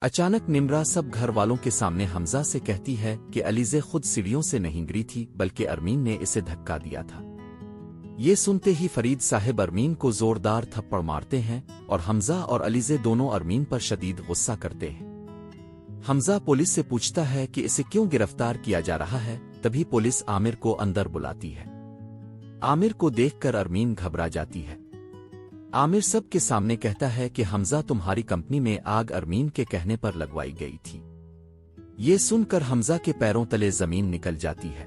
اچانک نمرا سب گھر والوں کے سامنے حمزہ سے کہتی ہے کہ علیزے خود سیڑھیوں سے نہیں گری تھی بلکہ ارمین نے اسے دھکا دیا تھا۔ یہ سنتے ہی فرید صاحب ارمین کو زوردار تھپڑ مارتے ہیں اور حمزہ اور علیزے دونوں ارمین پر شدید غصہ کرتے ہیں۔ حمزہ پولیس سے پوچھتا ہے کہ اسے کیوں گرفتار کیا جا رہا ہے، تبھی پولیس عامر کو اندر بلاتی ہے۔ عامر کو دیکھ کر ارمین گھبرا جاتی ہے۔ عامر سب کے سامنے کہتا ہے کہ حمزہ تمہاری کمپنی میں آگ ارمین کے کہنے پر لگوائی گئی تھی۔ یہ سن کر حمزہ کے پیروں تلے زمین نکل جاتی ہے۔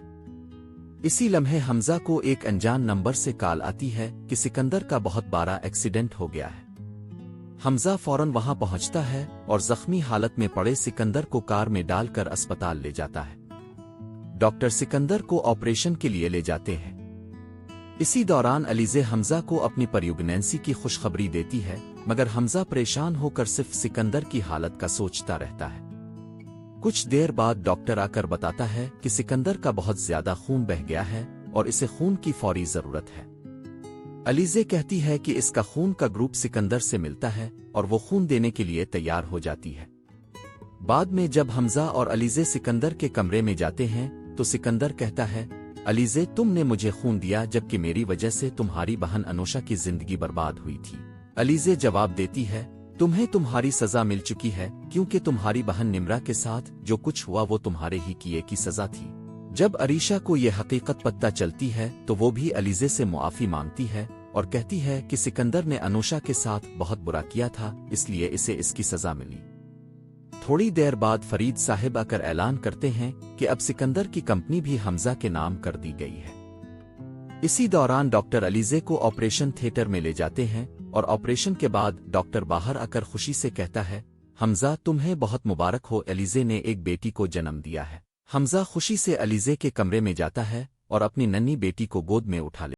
اسی لمحے حمزہ کو ایک انجان نمبر سے کال آتی ہے کہ سکندر کا بہت بڑا ایکسیڈنٹ ہو گیا ہے۔ حمزہ فوراً وہاں پہنچتا ہے اور زخمی حالت میں پڑے سکندر کو کار میں ڈال کر اسپتال لے جاتا ہے۔ ڈاکٹر سکندر کو آپریشن کے لیے لے جاتے ہیں۔ اسی دوران علیزے حمزہ کو اپنی پریگنینسی کی خوشخبری دیتی ہے، مگر حمزہ پریشان ہو کر صرف سکندر کی حالت کا سوچتا رہتا ہے۔ کچھ دیر بعد ڈاکٹر آ کر بتاتا ہے کہ سکندر کا بہت زیادہ خون بہہ گیا ہے اور اسے خون کی فوری ضرورت ہے۔ علیزے کہتی ہے کہ اس کا خون کا گروپ سکندر سے ملتا ہے اور وہ خون دینے کے لیے تیار ہو جاتی ہے۔ بعد میں جب حمزہ اور علیزے سکندر کے کمرے میں جاتے ہیں تو سکندر کہتا ہے، علیزے تم نے مجھے خون دیا جبکہ میری وجہ سے تمہاری بہن انوشا کی زندگی برباد ہوئی تھی۔ علیزے جواب دیتی ہے، تمہیں تمہاری سزا مل چکی ہے کیونکہ تمہاری بہن نمرا کے ساتھ جو کچھ ہوا وہ تمہارے ہی کیے کی سزا تھی۔ جب عریشہ کو یہ حقیقت پتہ چلتی ہے تو وہ بھی علیزے سے معافی مانگتی ہے اور کہتی ہے کہ سکندر نے انوشا کے ساتھ بہت برا کیا تھا، اس لیے اسے اس کی سزا ملی۔ تھوڑی دیر بعد فرید صاحب آ کر اعلان کرتے ہیں کہ اب سکندر کی کمپنی بھی حمزہ کے نام کر دی گئی ہے۔ اسی دوران ڈاکٹر علیزے کو آپریشن تھیٹر میں لے جاتے ہیں اور آپریشن کے بعد ڈاکٹر باہر آ کر خوشی سے کہتا ہے، حمزہ تمہیں بہت مبارک ہو، علیزے نے ایک بیٹی کو جنم دیا ہے۔ حمزہ خوشی سے علیزے کے کمرے میں جاتا ہے اور اپنی ننھی بیٹی کو گود میں اٹھا لیتا ہے۔